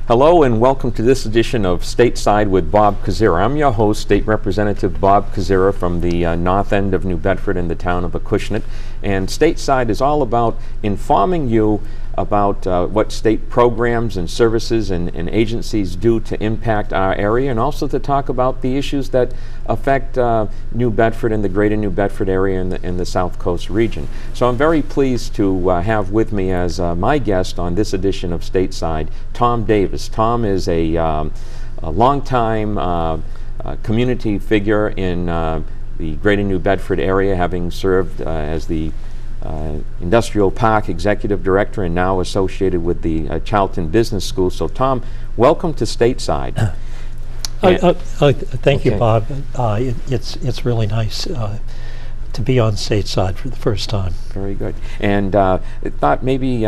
Hello and welcome to this edition of Stateside with Bob Koczera. I'm your host, State Representative Bob Koczera from the north end of New Bedford in the town of Acushnet. And Stateside is all about informing you about what state programs and services and agencies do to impact our area, and also to talk about the issues that affect New Bedford and the greater New Bedford area in the South Coast region. So I'm very pleased to have with me as my guest on this edition of Stateside, Tom Davis. Tom is a longtime community figure in the greater New Bedford area, having served as the Industrial Park Executive Director and now associated with the Charlton Business School. So Tom, welcome to Stateside. Thank you, Bob. It's really nice to be on Stateside for the first time. Very good. And I thought maybe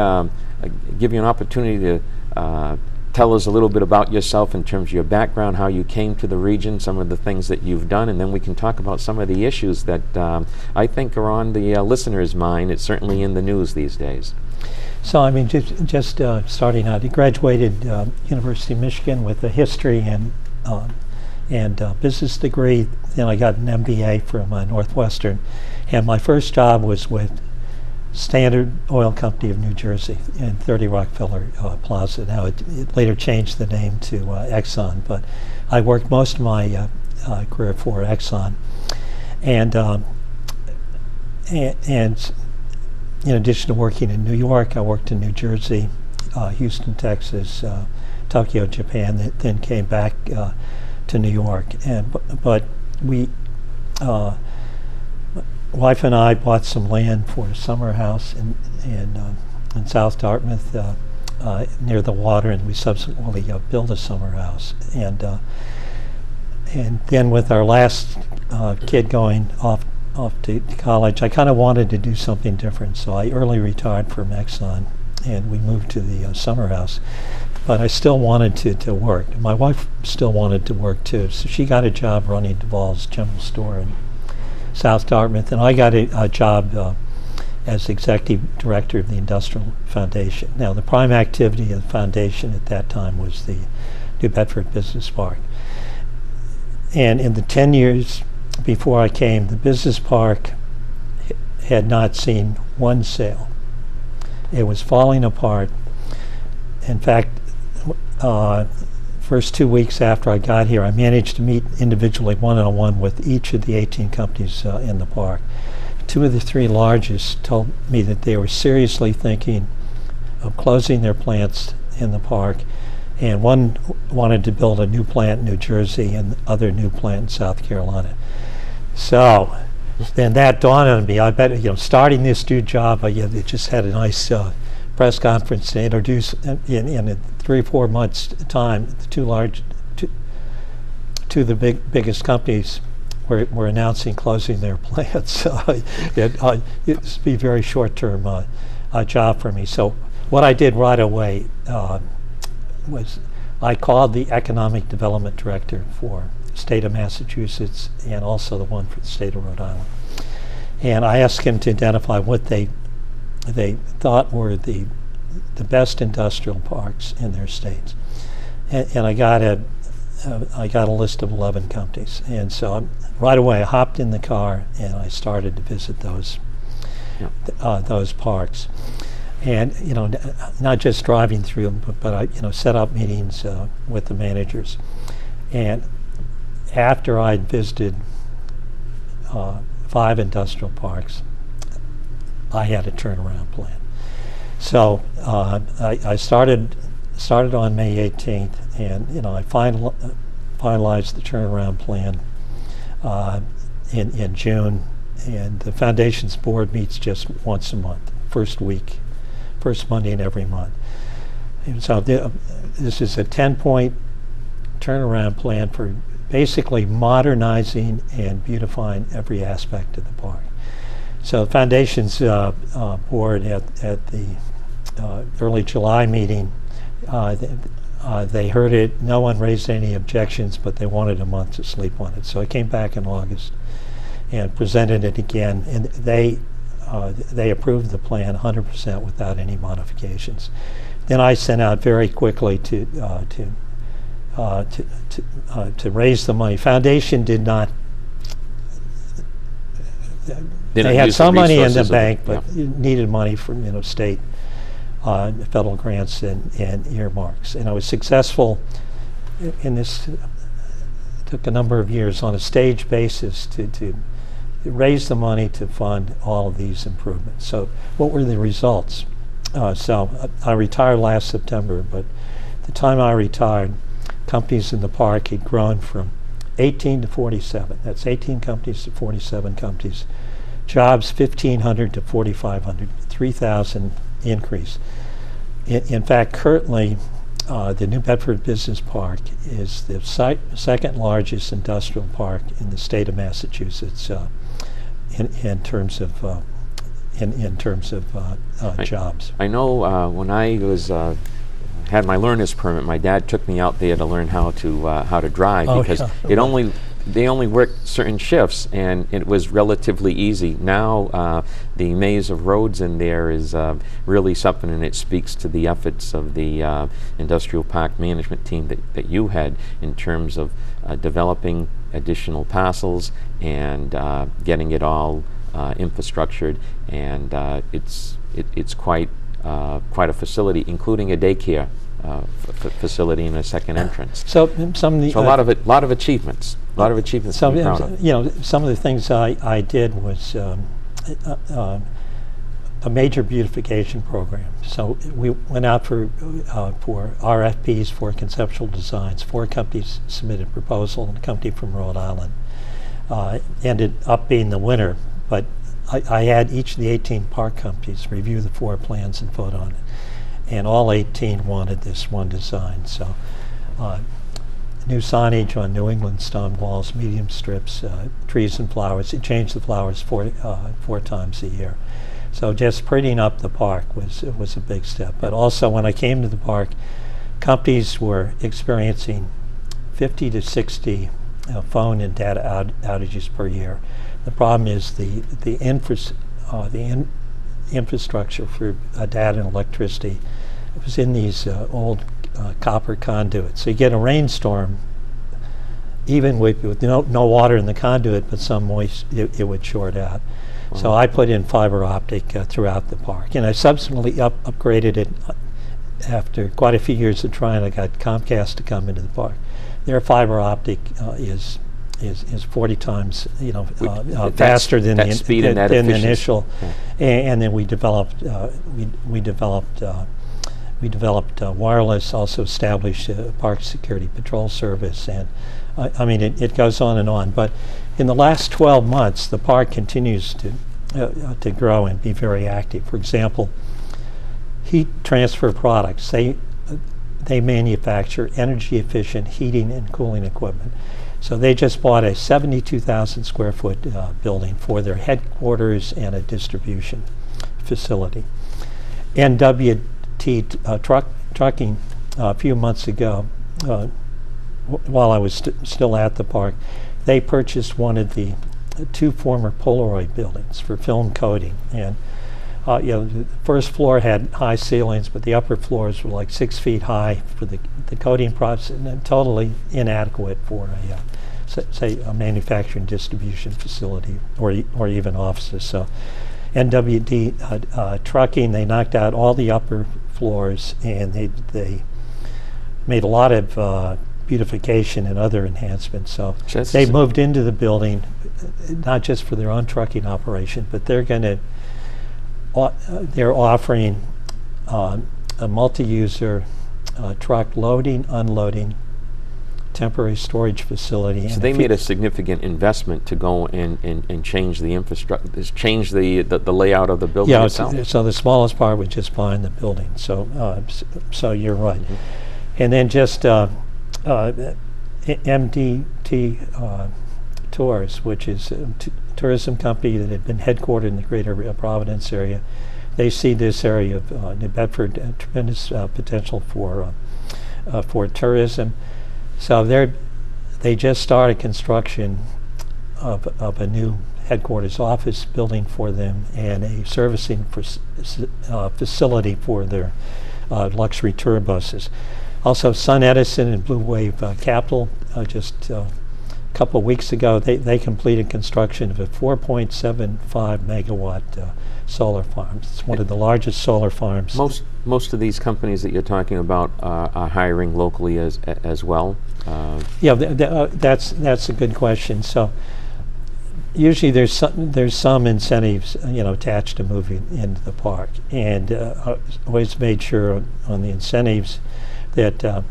give you an opportunity to tell us a little bit about yourself in terms of your background, how you came to the region, some of the things that you've done, and then we can talk about some of the issues that I think are on the listeners' mind. It's certainly in the news these days. So, I mean, just starting out, I graduated University of Michigan with a history and business degree. Then I got an MBA from Northwestern, and my first job was with Standard Oil Company of New Jersey in 30 Rockefeller Plaza. Now it later changed the name to Exxon, but I worked most of my career for Exxon, and in addition to working in New York, I worked in New Jersey, Houston, Texas, Tokyo, Japan. Then came back to New York, but we. Wife and I bought some land for a summer house in South Dartmouth near the water, and we subsequently built a summer house. And then with our last kid going off to college, I kind of wanted to do something different, so I early retired from Exxon, and we moved to the summer house. But I still wanted to work. My wife still wanted to work too, so she got a job running Duvall's General Store in South Dartmouth, and I got a job as executive director of the Industrial Foundation. Now, the prime activity of the foundation at that time was the New Bedford Business Park. And in the 10 years before I came, the business park had not seen one sale. It was falling apart. In fact, first 2 weeks after I got here, I managed to meet individually one-on-one with each of the 18 companies in the park. Two of the three largest told me that they were seriously thinking of closing their plants in the park, and one wanted to build a new plant in New Jersey and the other new plant in South Carolina. So then that dawned on me. I bet, starting this new job, I just had a nice press conference to introduce in 3 or 4 months' time. The two of the biggest companies were announcing closing their plants. So it would be a very short-term job for me. So what I did right away was I called the economic development director for the state of Massachusetts and also the one for the state of Rhode Island, and I asked him to identify what they thought were the best industrial parks in their states, and I got a list of 11 companies, and so right away I hopped in the car and I started to visit those parks, and not just driving through them, but I set up meetings with the managers, and after I'd visited 5 industrial parks, I had a turnaround plan. So I started on May 18th, and I finalized the turnaround plan in June. And the foundation's board meets just once a month, first Monday in every month. And so this is a 10-point turnaround plan for basically modernizing and beautifying every aspect of the park. So the foundation's board at the early July meeting, they heard it. No one raised any objections, but they wanted a month to sleep on it. So I came back in August and presented it again, and they approved the plan 100% without any modifications. then I sent out very quickly to raise the money. Foundation did not. They had some money in the bank, but needed money from state, federal grants and earmarks. And I was successful in this. Took a number of years on a stage basis to raise the money to fund all of these improvements. So what were the results? So I retired last September, but at the time I retired, companies in the park had grown from 18 to 47. That's 18 companies to 47 companies. Jobs 1,500 to 4,500, 3,000 increase. In fact, currently, the New Bedford Business Park is the second largest industrial park in the state of Massachusetts in terms of jobs. I know when I was had my learner's permit, my dad took me out there to learn how to drive because they only worked certain shifts, and it was relatively easy. Now the maze of roads in there is really something, and it speaks to the efforts of the industrial park management team that you had in terms of developing additional parcels and getting it all infrastructured, and it's quite a facility, including a daycare facility and a second entrance. So a lot of achievements. A lot of achievements to be proud of. Some of the things I did was a major beautification program. So we went out for RFPs for conceptual designs. 4 companies submitted a proposal, and a company from Rhode Island ended up being the winner. But I had each of the 18 park companies review the 4 plans and vote on it. And all 18 wanted this one design. So new signage on New England stone walls, medium strips, trees and flowers. It changed the flowers 4 times a year. So just prettying up the park was a big step. But also when I came to the park, companies were experiencing 50 to 60 phone and data outages per year. The problem is the infrastructure for data and electricity was in these old copper conduits. So you get a rainstorm, even with no water in the conduit, but some moist, it would short out. Wow. So I put in fiber optic throughout the park, and I subsequently upgraded it after quite a few years of trying. I got Comcast to come into the park. Their fiber optic is 40 times faster than the initial, and then we developed wireless. Also established a park security patrol service, and I mean it goes on and on. But in the last 12 months, the park continues to grow and be very active. For example, heat transfer products. They manufacture energy efficient heating and cooling equipment. So they just bought a 72,000 square foot building for their headquarters and a distribution facility. NWT Trucking a few months ago, while I was still at the park, they purchased one of the 2 former Polaroid buildings for film coating. And the first floor had high ceilings, but the upper floors were like 6 feet high for the coating process, and totally inadequate for say a manufacturing distribution facility or even offices. So NWD Trucking, they knocked out all the upper floors, and they made a lot of beautification and other enhancements. So they moved into the building, not just for their own trucking operation, but they're offering a multi-user truck loading, unloading, temporary storage facility. So they made a significant investment to go and change the infrastructure, change the layout of the building itself. So the smallest part was just buying the building. So so you're right. Mm-hmm. And then just MDT Tours, which is a tourism company that had been headquartered in the greater Providence area. They see this area of New Bedford tremendous potential for tourism. So they just started construction of a new headquarters office building for them and a servicing facility for their luxury tour buses. Also, Sun Edison and Blue Wave Capital, just a couple of weeks ago, they completed construction of a 4.75 megawatt solar farm. It's one of the largest solar farms. Most of these companies that you're talking about are hiring locally as well. Yeah, that's a good question. So usually there's some incentives attached to moving into the park, and always made sure on the incentives that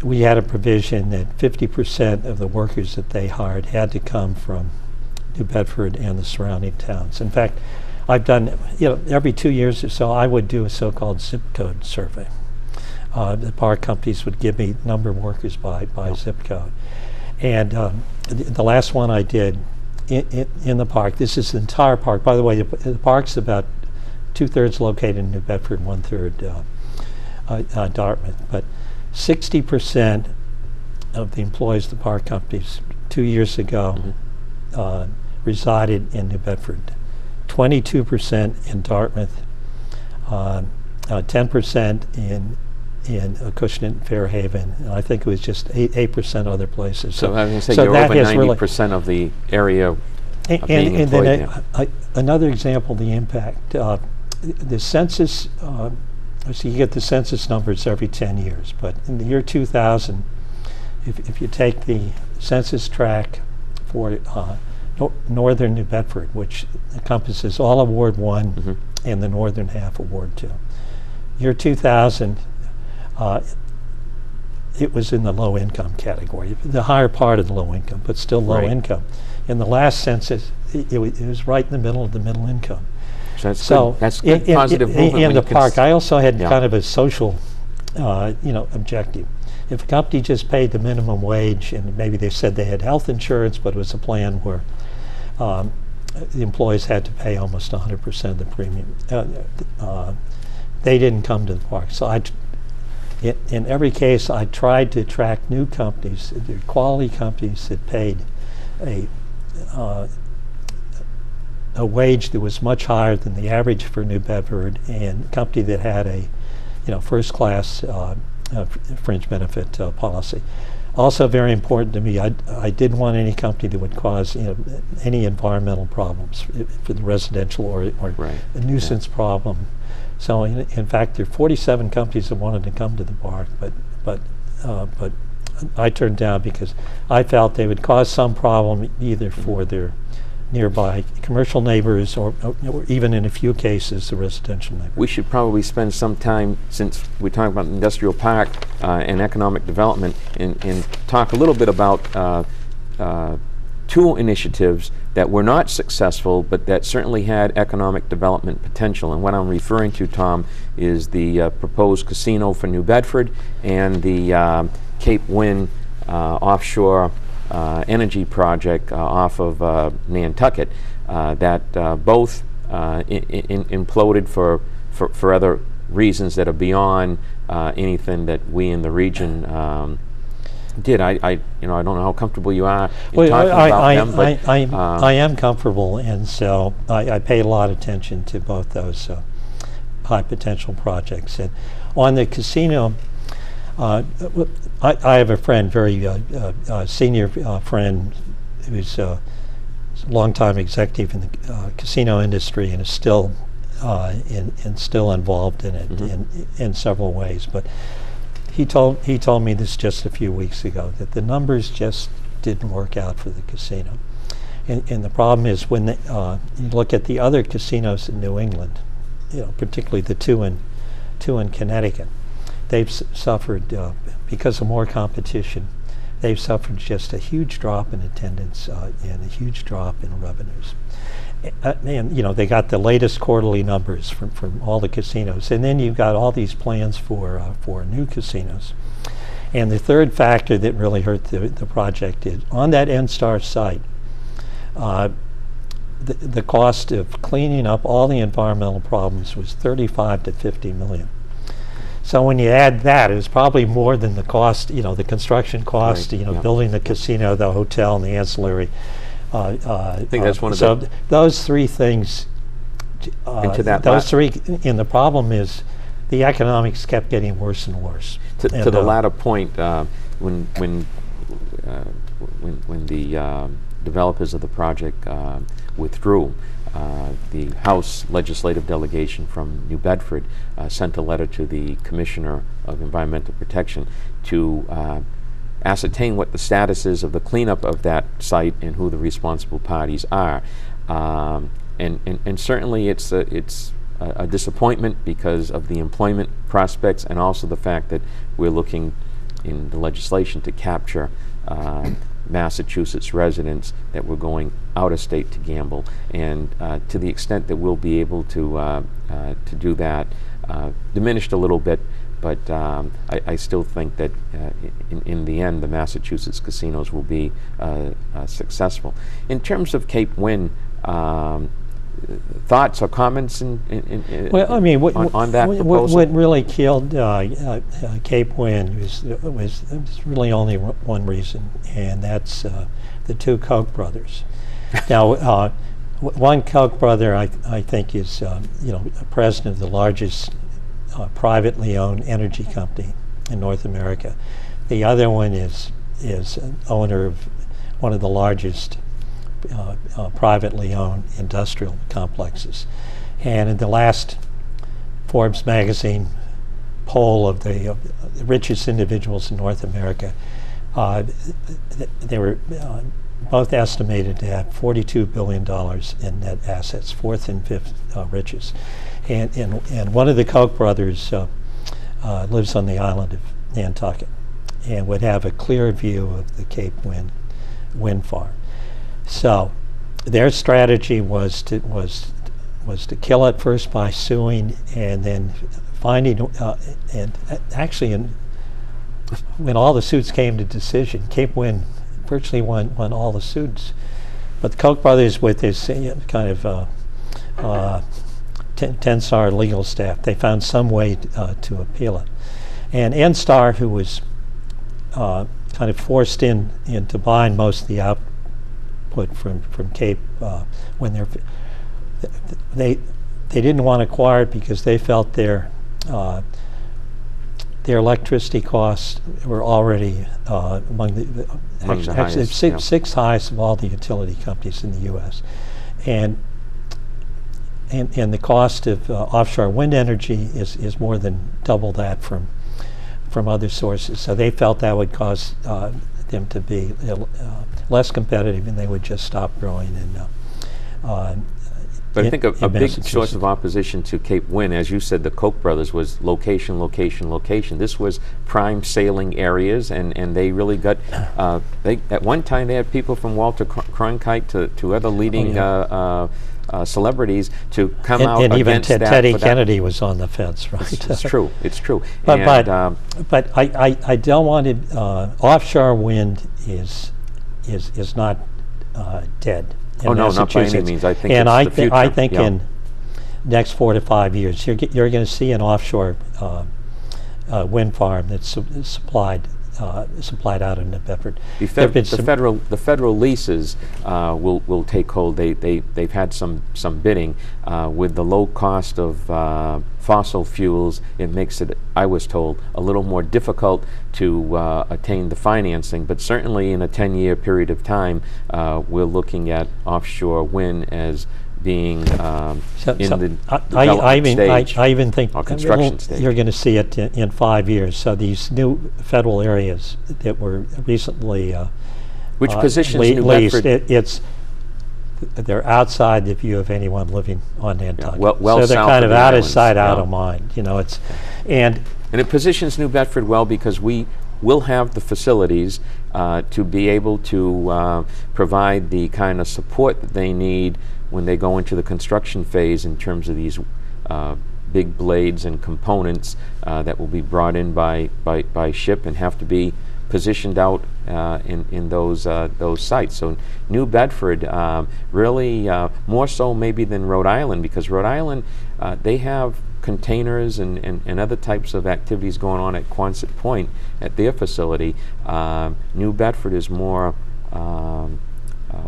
we had a provision that 50% of the workers that they hired had to come from New Bedford and the surrounding towns. In fact, I've done, every 2 years or so, I would do a so-called zip code survey. The park companies would give me number of workers by zip code. And the last one I did in the park, this is the entire park. By the way, the park's about 2/3 located in New Bedford, 1/3 Dartmouth. But 60% of the employees of the park companies 2 years ago resided in New Bedford. 22% in Dartmouth, 10% in Acushnet and Fairhaven, and I think it was just 8% other places. So I was going to say you're over 90% of the area being employed. Then another example of the impact, the census, so you get the census numbers every 10 years, but in the year 2000, if you take the census tract for northern New Bedford, which encompasses all of Ward 1 and the northern half of Ward 2. Year 2000, it was in the low income category, the higher part of the low income, but still low income. In the last census, it was right in the middle of the middle income. So that's good positive movement. In the park, I also had kind of a social objective. If a company just paid the minimum wage, and maybe they said they had health insurance, but it was a plan where the employees had to pay almost 100% of the premium, they didn't come to the park. So in every case, I tried to attract new companies, quality companies that paid a wage that was much higher than the average for New Bedford, and a company that had a first class fringe benefit policy. Also very important to me, I didn't want any company that would cause any environmental problems for the residential or a nuisance problem. So in fact, there are 47 companies that wanted to come to the park, but I turned down because I felt they would cause some problem either for their nearby commercial neighbors or even in a few cases the residential neighbors. We should probably spend some time, since we're talking about industrial park and economic development, and talk a little bit about two initiatives that were not successful but that certainly had economic development potential. And what I'm referring to, Tom, is the proposed casino for New Bedford and the Cape Wind offshore energy project off of Nantucket that both imploded for other reasons that are beyond anything that we in the region did. I don't know how comfortable you are in talking about them, but I am comfortable, and so I pay a lot of attention to both those high potential projects. And on the casino, I have a friend, very senior friend, who's a longtime executive in the casino industry and is still still involved in it in several ways. But he told me this just a few weeks ago, that the numbers just didn't work out for the casino. And the problem is when you look at the other casinos in New England, particularly the two in Connecticut, they've suffered, because of more competition, they've suffered just a huge drop in attendance and a huge drop in revenues. And they got the latest quarterly numbers from all the casinos, and then you've got all these plans for new casinos. And the third factor that really hurt the project is on that NSTAR site, the cost of cleaning up all the environmental problems was $35 to $50 million. So when you add that, it was probably more than the cost, the construction cost, building the casino, the hotel, and the ancillary. I think that's one of so those three things. Into that those three, and the problem is the economics kept getting worse and worse. To the latter point, when the developers of the project withdrew, the House legislative delegation from New Bedford sent a letter to the Commissioner of Environmental Protection to ascertain what the status is of the cleanup of that site and who the responsible parties are. And certainly it's a disappointment because of the employment prospects, and also the fact that we're looking in the legislation to capture Massachusetts residents that were going out of state to gamble, and to the extent that we'll be able to do that, diminished a little bit, but I still think that in the end the Massachusetts casinos will be successful. In terms of Cape Wind, thoughts or comments well, I mean, on that proposal? What really killed Cape Wind was really only one reason, and that's the two Koch brothers. Now, one Koch brother, I think, is president of the largest privately owned energy company in North America. The other one is an owner of one of the largest privately owned industrial complexes. And in the last Forbes magazine poll of the richest individuals in North America, they were both estimated to have $42 billion in net assets, fourth and fifth richest. And one of the Koch brothers lives on the island of Nantucket and would have a clear view of the Cape wind farm. So their strategy was to kill it first by suing, and then finding and actually when all the suits came to decision, Cape Wind virtually won all the suits. But the Koch brothers, with this kind of 10-star legal staff, they found some way to appeal it. And N-Star, who was kind of forced into buying most of the output from Cape when they didn't want to acquire it because they felt their electricity costs were already among the highest, sixth highest of all the utility companies in the U.S. And the cost of offshore wind energy is more than double that from other sources. So they felt that would cause them to be less competitive, and they would just stop growing. But I think a big source of opposition to Cape Wind, as you said, the Koch brothers, was location, location, location. This was prime sailing areas, and they really got. At one time, they had people from Walter Cronkite to other leading celebrities to come out and against even that. Teddy Kennedy was on the fence, right? It's true. It's true. But I don't want to. Offshore wind is not dead. Oh no, not by any means. I think and it's the future. I think in next 4 to 5 years, you're going to see an offshore wind farm that's supplied out in Bedford. The federal leases will take hold. They've had some bidding with the low cost of fossil fuels. It makes it, I was told, a little more difficult to attain the financing. But certainly in a 10-year period of time, we're looking at offshore wind as being in the development stage. I even think or construction stage. You're going to see it in 5 years. So these new federal areas that were recently which positions New leased, Bedford? They're outside the view of anyone living on Nantucket. Well so they're south kind of of the out islands, of sight, out of mind. And it positions New Bedford well because we will have the facilities to be able to provide the kind of support that they need when they go into the construction phase in terms of these big blades and components that will be brought in by ship and have to be positioned out in those sites. So New Bedford really more so maybe than Rhode Island, because Rhode Island they have containers and other types of activities going on at Quonset Point at their facility. New Bedford is more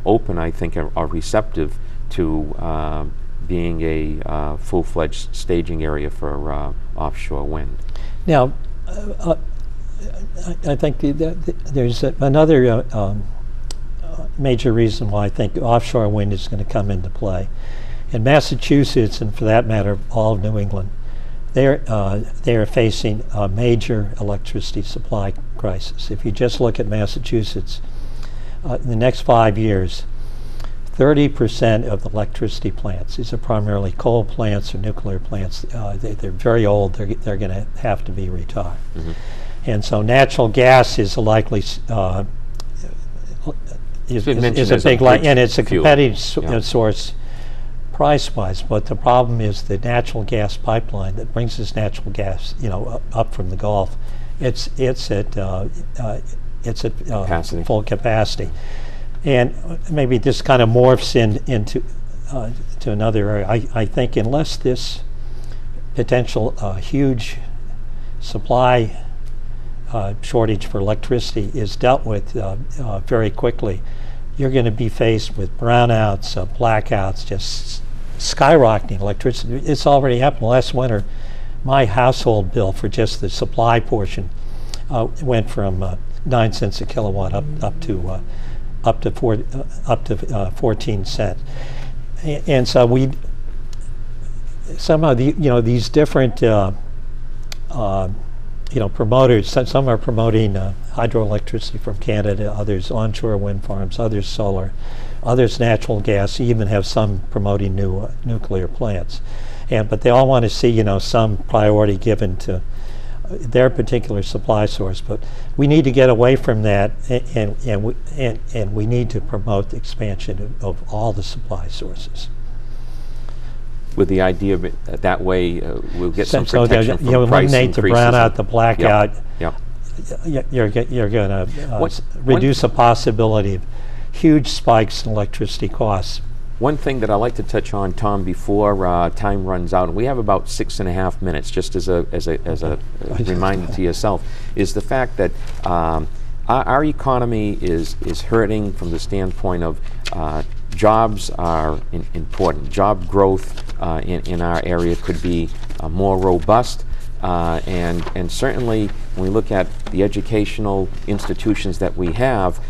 open, I think, or receptive to being a full-fledged staging area for offshore wind. Now, I think there's another major reason why I think offshore wind is going to come into play. In Massachusetts, and for that matter, all of New England, they are facing a major electricity supply crisis. If you just look at Massachusetts, in the next 5 years, 30% of the electricity plants, these are primarily coal plants or nuclear plants, they're very old, they're going to have to be retired. Mm-hmm. And so natural gas is a likely, is a big, and it's a competitive source price-wise, but the problem is the natural gas pipeline that brings this natural gas, up from the Gulf, it's at full capacity. And maybe this kind of morphs into to another area. I think unless this potential huge supply shortage for electricity is dealt with very quickly, you're going to be faced with brownouts, blackouts, just skyrocketing electricity. It's already happened. Last winter, my household bill for just the supply portion went from 9 cents a kilowatt up to 14 cents, and so we somehow these different promoters. Some are promoting hydroelectricity from Canada, others onshore wind farms, others solar, others natural gas. Even have some promoting new nuclear plants, but they all want to see some priority given to their particular supply source. But we need to get away from that, and we need to promote the expansion of all the supply sources. With the idea of it, that way we'll get some so protection from price eliminate increases. The brownout, the blackout. Yep. You're going to reduce the possibility of huge spikes in electricity costs. One thing that I'd like to touch on, Tom, before time runs out, and we have about 6.5 minutes, just as a reminder to yourself, is the fact that our economy is hurting from the standpoint of jobs are important. Job growth in our area could be more robust, and certainly when we look at the educational institutions that we have,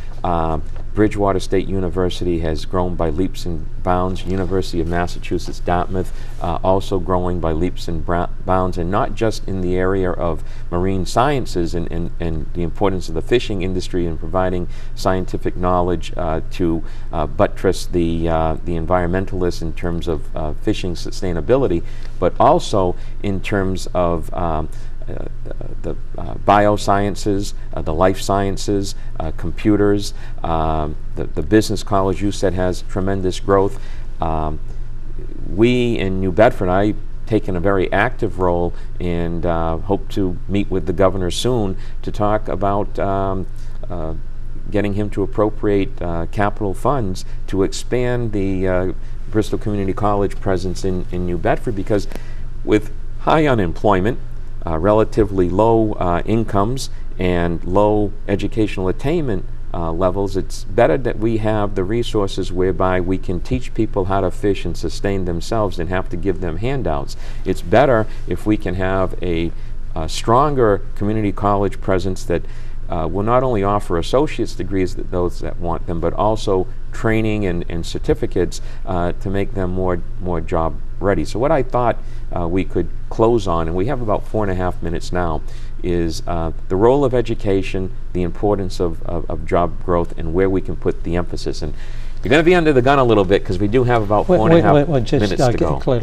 Bridgewater State University has grown by leaps and bounds. University of Massachusetts, Dartmouth, also growing by leaps and bounds, and not just in the area of marine sciences and the importance of the fishing industry in providing scientific knowledge to buttress the environmentalists in terms of fishing sustainability, but also in terms of the biosciences, the life sciences, computers, the business college you said has tremendous growth. We in New Bedford, I've taken a very active role and hope to meet with the governor soon to talk about getting him to appropriate capital funds to expand the Bristol Community College presence in New Bedford, because with high unemployment, relatively low incomes, and low educational attainment levels, it's better that we have the resources whereby we can teach people how to fish and sustain themselves and have to give them handouts. It's better if we can have a stronger community college presence that will not only offer associate's degrees to those that want them, but also training and certificates to make them more job ready. So what I thought we could close on, and we have about 4.5 minutes now, is the role of education, the importance of job growth, and where we can put the emphasis. And you're going to be under the gun a little bit because we do have about 4.5 minutes to go. Clear,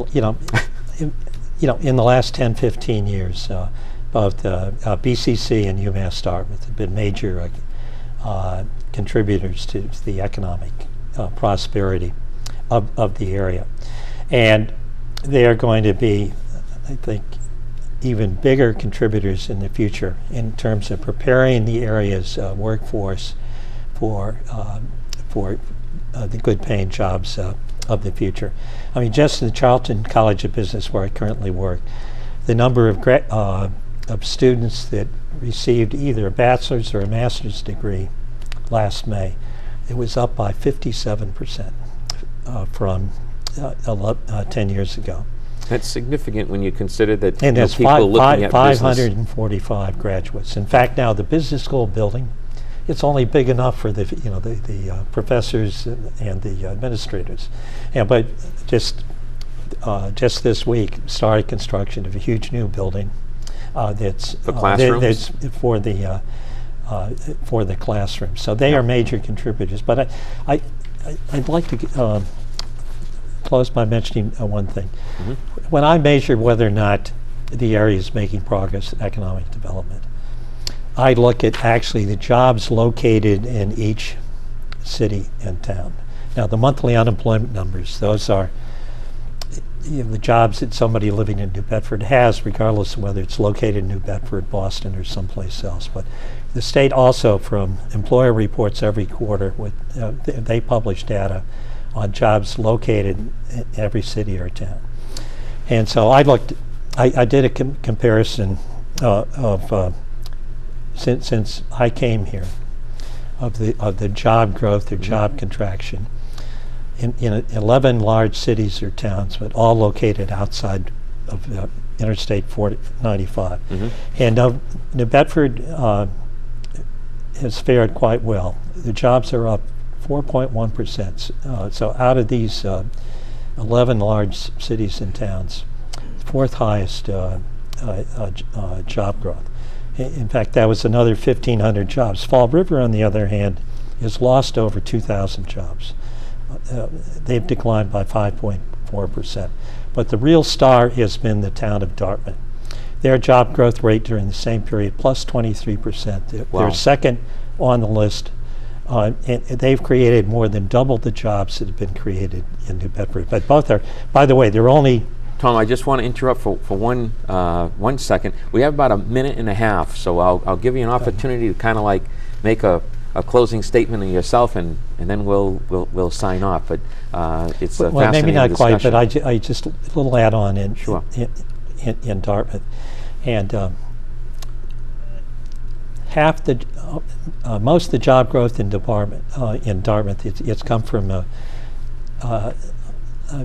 in the last 10-15 years, both BCC and UMass Dartmouth have been major contributors to the economic prosperity of the area, and they are going to be, I think, even bigger contributors in the future in terms of preparing the area's workforce for the good-paying jobs of the future. I mean, just in the Charlton College of Business, where I currently work, the number of students that received either a bachelor's or a master's degree last May, it was up by 57% from 10 years ago. That's significant when you consider that And there's people looking at business. 545 graduates. In fact, now the business school building, it's only big enough for the professors and the administrators. But just this week started construction of a huge new building that's For classrooms? that's for the classrooms. So they are major contributors. But I'd like to close by mentioning one thing. Mm-hmm. When I measure whether or not the area is making progress in economic development, I look at actually the jobs located in each city and town. Now, the monthly unemployment numbers, those are the jobs that somebody living in New Bedford has, regardless of whether it's located in New Bedford, Boston, or someplace else. But the state also, from employer reports every quarter, they publish data on jobs located in every city or town. And so I did a comparison of since I came here of the job growth or job contraction in 11 large cities or towns, but all located outside of Interstate 95. Mm-hmm. And New Bedford has fared quite well. The jobs are up 4.1%. So out of these 11 large cities and towns, fourth highest job growth. In fact, that was another 1,500 jobs. Fall River, on the other hand, has lost over 2,000 jobs. They've declined by 5.4%. But the real star has been the town of Dartmouth. Their job growth rate during the same period, plus 23%. Wow. They're second on the list. And they've created more than double the jobs that have been created in New Bedford. But both are, by the way, they're only... Tom, I just want to interrupt for one second. We have about a minute and a half, so I'll give you an opportunity to kind of like make a closing statement of yourself, and then we'll sign off. But it's a well, fascinating maybe not discussion. quite, but I just a little add-on in Sure. in Dartmouth, and half the most of the job growth in Dartmouth it's come from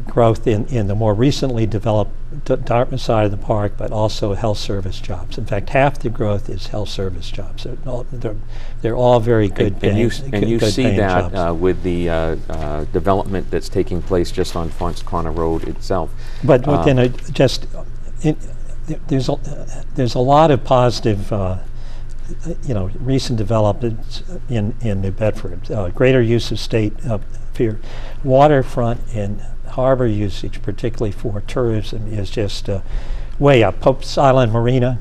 growth in the more recently developed Dartmouth side of the park, but also health service jobs. In fact, half the growth is health service jobs. They're all very good And you good see paying that jobs. with the development that's taking place just on Fonts Corner Road itself. But within there's a lot of positive recent developments in New Bedford. Greater use of state waterfront and harbor usage, particularly for tourism, is just way up. Pope's Island Marina,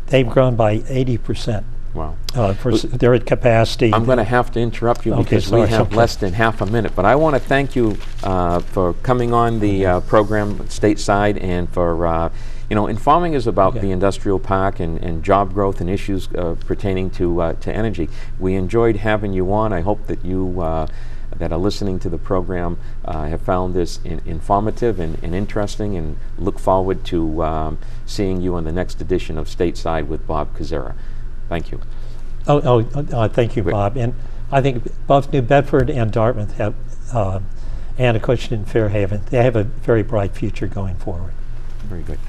they've grown by 80%. Wow. They're at capacity. I'm going to have to interrupt you because we have less than half a minute, but I want to thank you for coming on the program Stateside, and for informing us about the industrial park and job growth and issues pertaining to energy. We enjoyed having you on. I hope that you that are listening to the program have found this informative and interesting, and look forward to seeing you on the next edition of Stateside with Bob Koczera. Thank you. Thank you, Bob. And I think both New Bedford and Dartmouth have, and Acushnet and Fairhaven, they have a very bright future going forward. Very good.